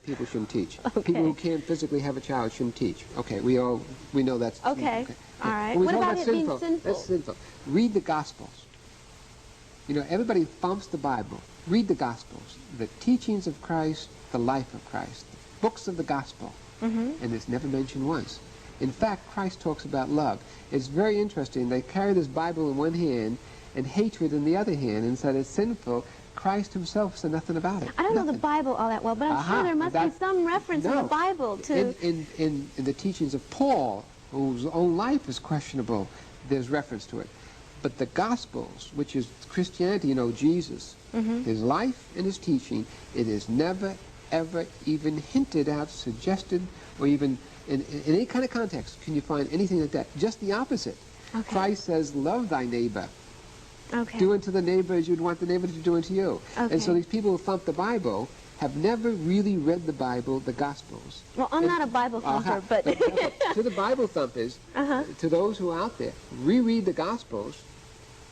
people shouldn't teach. Okay. People who can't physically have a child shouldn't teach. Okay, we know that's Okay. All right. What about it being sinful? That's sinful. Read the Gospels. You know, everybody thumps the Bible. Read the Gospels, the teachings of Christ, the life of Christ, the books of the Gospel, and it's never mentioned once. In fact, Christ talks about love. It's very interesting. They carry this Bible in one hand and hatred in the other hand and said it's sinful. Christ himself said nothing about it. I don't know the Bible all that well, but I'm sure there must be some reference in the Bible to... In the teachings of Paul, whose own life is questionable, there's reference to it. But the Gospels, which is Christianity, you know, Jesus, his life and his teaching, it is never, ever even hinted at, suggested, or even in any kind of context can you find anything like that. Just the opposite. Okay. Christ says, love thy neighbor. Okay. Do unto the neighbor as you'd want the neighbor to do unto you. Okay. And so these people who thump the Bible have never really read the Bible, the Gospels. Well, I'm not a Bible thumper, but... To the Bible thumpers, to those who are out there, reread the Gospels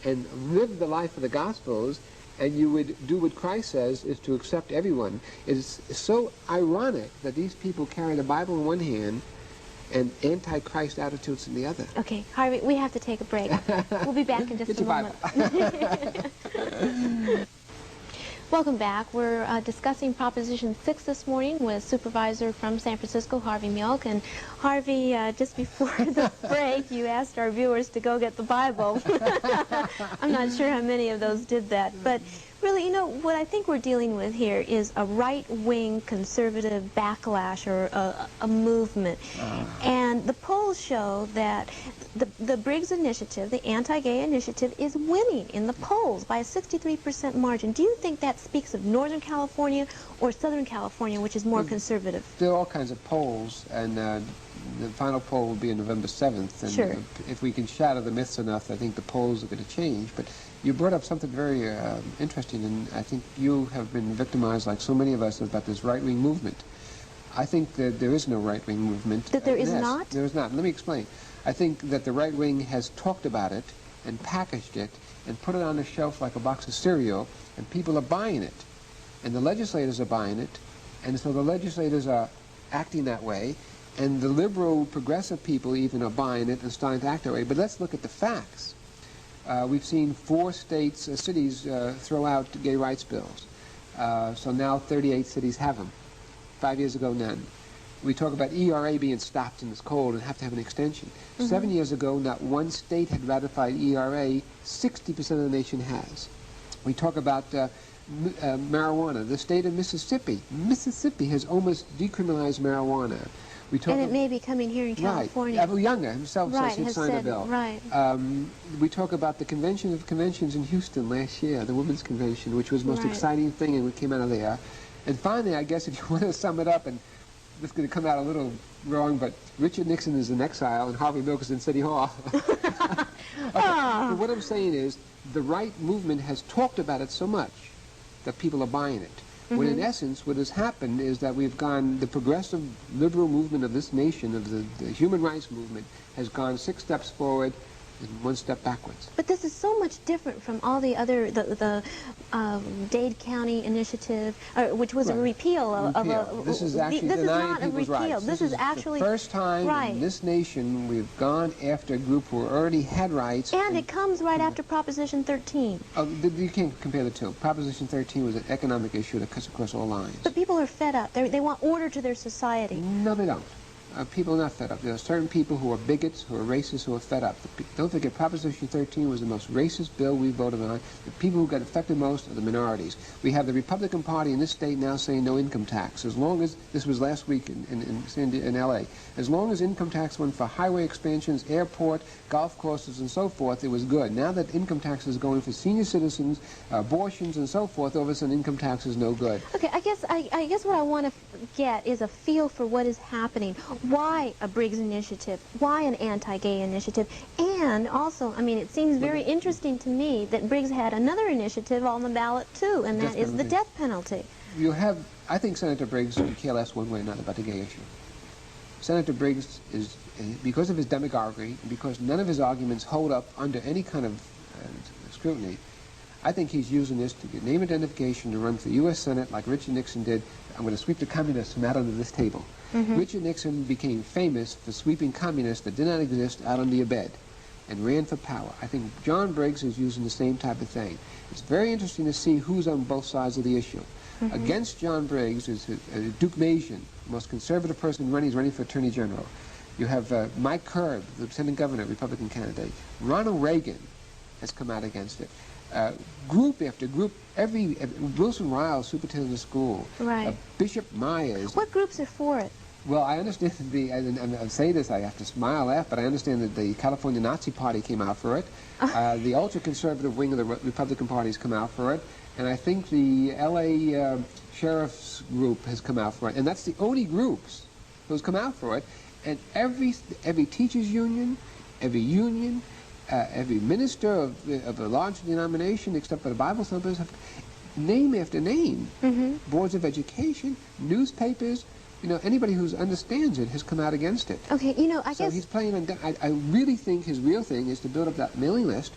and live the life of the Gospels, and you would do what Christ says is to accept everyone. It's so ironic that these people carry the Bible in one hand and anti-Christ attitudes in the other. Okay, Harvey, we have to take a break. We'll be back in just a moment. Welcome back. We're discussing Proposition 6 this morning with Supervisor from San Francisco, Harvey Milk. And Harvey, just before the break, you asked our viewers to go get the Bible. I'm not sure how many of those did that. But really, you know, what I think we're dealing with here is a right-wing conservative backlash or a movement. And the polls show that the Briggs Initiative, the anti-gay initiative, is winning in the polls by a 63% margin. Do you think that speaks of Northern California or Southern California, which is more conservative? There are all kinds of polls, and the final poll will be on November 7th. And sure. If we can shatter the myths enough, I think the polls are going to change. But you brought up something very interesting, and I think you have been victimized, like so many of us, about this right-wing movement. I think that there is no right-wing movement. That there is not? There is not. Let me explain. I think that the right wing has talked about it and packaged it and put it on the shelf like a box of cereal, and people are buying it. And the legislators are buying it, and so the legislators are acting that way, and the liberal, progressive people even are buying it and starting to act that way. But let's look at the facts. We've seen 4 states, cities throw out gay rights bills. So now 38 cities have them. 5 years ago, none. We talk about ERA being stopped in this cold and have to have an extension. 7 years ago, not one state had ratified ERA. 60% of the nation has. We talk about marijuana. The state of Mississippi. Mississippi has almost decriminalized marijuana. We talk and it may be coming here in California. Right. Younger himself says he'd sign a bill. Right. We talk about the Convention of Conventions in Houston last year, the Women's Convention, which was the most exciting thing, and it came out of there. And finally, I guess if you want to sum it up, and this is going to come out a little wrong, but Richard Nixon is in exile and Harvey Milk is in City Hall. But what I'm saying is the right movement has talked about it so much that people are buying it. When in essence what has happened is that we've gone, the progressive liberal movement of this nation, of the human rights movement, has gone 6 steps forward and 1 step backwards. But this is so much different from all the other, the Dade County initiative, which was a repeal of a... This is actually denying people's rights. This is actually... the first time in this nation we've gone after a group who already had rights. And it comes right after Proposition 13. You can't compare the two. Proposition 13 was an economic issue that cuts across all lines. But people are fed up. They want order to their society. No, they don't. People are not fed up. There are certain people who are bigots, who are racists, who are fed up. Don't forget, Proposition 13 was the most racist bill we voted on. The people who got affected most are the minorities. We have the Republican Party in this state now saying no income tax. As long as, this was last week in L.A., as long as income tax went for highway expansions, airport, golf courses, and so forth, it was good. Now that income tax is going for senior citizens, abortions, and so forth, all of a sudden income tax is no good. Okay, I guess what I want to get is a feel for what is happening. Why a Briggs initiative? Why an anti-gay initiative? And also, I mean, it seems very interesting to me that Briggs had another initiative on the ballot too, and that is the death penalty. You have, I think Senator Briggs could care less one way or another about the gay issue. Senator Briggs is, because of his demagoguery, because none of his arguments hold up under any kind of scrutiny, I think he's using this to get name identification to run for U.S. Senate like Richard Nixon did. I'm going to sweep the communists from out under this table. Richard Nixon became famous for sweeping communists that did not exist out under your bed and ran for power. I think John Briggs is using the same type of thing. It's very interesting to see who's on both sides of the issue. Against John Briggs is Duke Majan, the most conservative person running. He's running for Attorney General. You have Mike Kerr, the Lieutenant Governor, Republican candidate. Ronald Reagan has come out against it. Group after group, Wilson Riles, superintendent of school, Bishop Myers. What groups are for it? Well, I understand and I say this, I have to smile at, but I understand that the California Nazi Party came out for it. The ultra-conservative wing of the Republican Party has come out for it. And I think the L.A. Sheriff's group has come out for it. And that's the only groups who's come out for it. And every teachers union, every minister of a large denomination, except for the Bible thumpers, have name after name. Boards of education, newspapers, you know, anybody who understands it has come out against it. Okay, you know, I guess... So he's playing on... I really think his real thing is to build up that mailing list.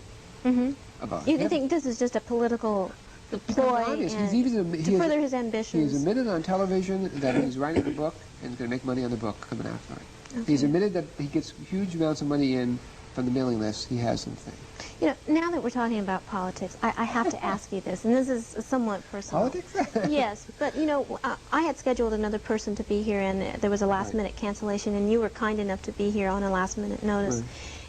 About you think this is just a political ploy to further his ambitions? He's admitted on television that he's writing a book and is going to make money on the book coming out for it. He's admitted that he gets huge amounts of money in from the mailing list. He has something. You know, now that we're talking about politics, I have to ask you this, and this is somewhat personal. Politics? Yes, but you know, I had scheduled another person to be here, and there was a last-minute cancellation, and you were kind enough to be here on a last-minute notice.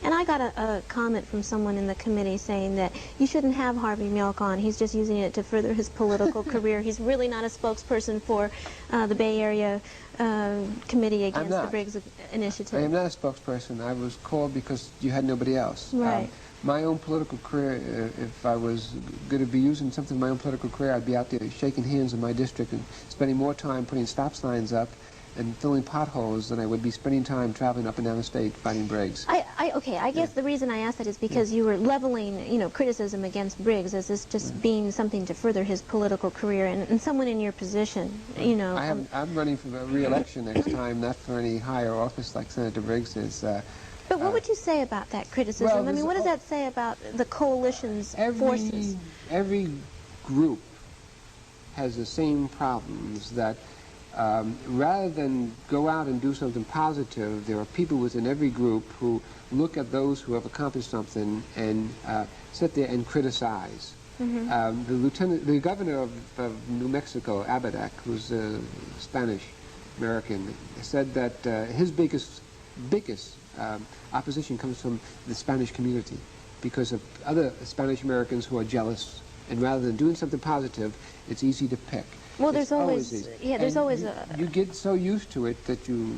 And I got a comment from someone in the committee saying that you shouldn't have Harvey Milk on. He's just using it to further his political career. He's really not a spokesperson for the Bay Area Committee Against the Briggs Initiative. I am not a spokesperson. I was called because you had nobody else. Right. My own political career, if I was going to be using something in my own political career, I'd be out there shaking hands in my district and spending more time putting stop signs up and filling potholes than I would be spending time traveling up and down the state fighting Briggs. Okay, I guess the reason I asked that is because you were leveling, you know, criticism against Briggs as this just being something to further his political career, and someone in your position, you know. I'm running for re-election next time, not for any higher office like Senator Briggs is. But what would you say about that criticism? Well, I mean, what does that say about the coalition's forces? Every group has the same problems that rather than go out and do something positive, there are people within every group who look at those who have accomplished something and sit there and criticize. The governor of New Mexico, Abadak, who's Spanish American, said that his biggest opposition comes from the Spanish community because of other Spanish Americans who are jealous, and rather than doing something positive, it's easy to pick. Well, there's always, yeah, there's always a... You get so used to it that you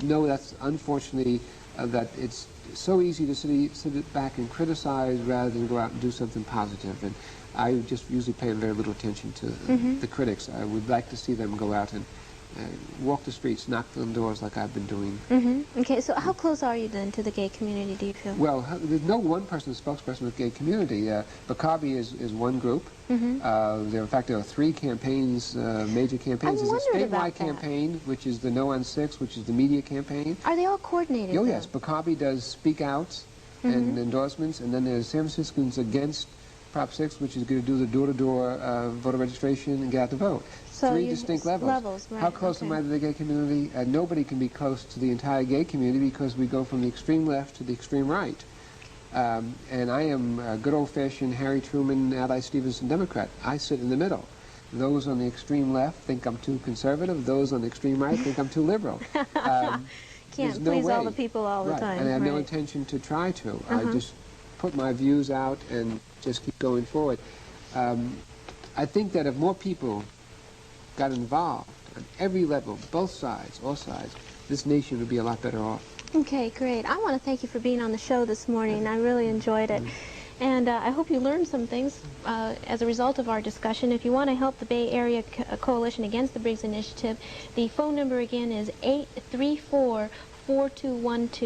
know that's unfortunately that it's so easy to sit back and criticize rather than go out and do something positive. And I just usually pay very little attention to the critics. I would like to see them go out and walk the streets, knock on doors like I've been doing. Okay, so how close are you then to the gay community, do you feel? Well, there's no one person spokesperson of the gay community. Bakabi is one group. In fact, there are 3 campaigns, major campaigns. There's a statewide campaign, which is the No on 6, which is the media campaign. Are they all coordinated? Oh, yes. Bakabi does speak outs and endorsements, and then there's San Franciscans Against Prop 6, which is going to do the door-to-door voter registration and get out to vote. So 3 distinct levels. Right, How close am I to the gay community? Nobody can be close to the entire gay community because we go from the extreme left to the extreme right. And I am a good old-fashioned Harry Truman, Adlai Stevenson Democrat. I sit in the middle. Those on the extreme left think I'm too conservative. Those on the extreme right think I'm too liberal. Can't please all the people all the time. And I have no intention to try to. I just put my views out and just keep going forward. I think that if more people got involved on every level, both sides, all sides, this nation would be a lot better off. Okay, great. I want to thank you for being on the show this morning. I really enjoyed it. And I hope you learned some things as a result of our discussion. If you want to help the Bay Area Coalition Against the Briggs Initiative, the phone number again is 834-4212.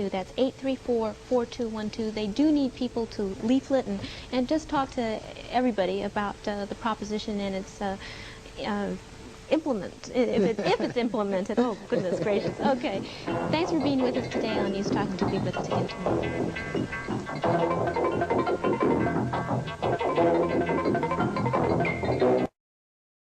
That's 834-4212. They do need people to leaflet and just talk to everybody about the proposition and its if it's implemented. Oh, goodness gracious. Okay. Thanks for being with us today on News Talk, and to be with us again tomorrow.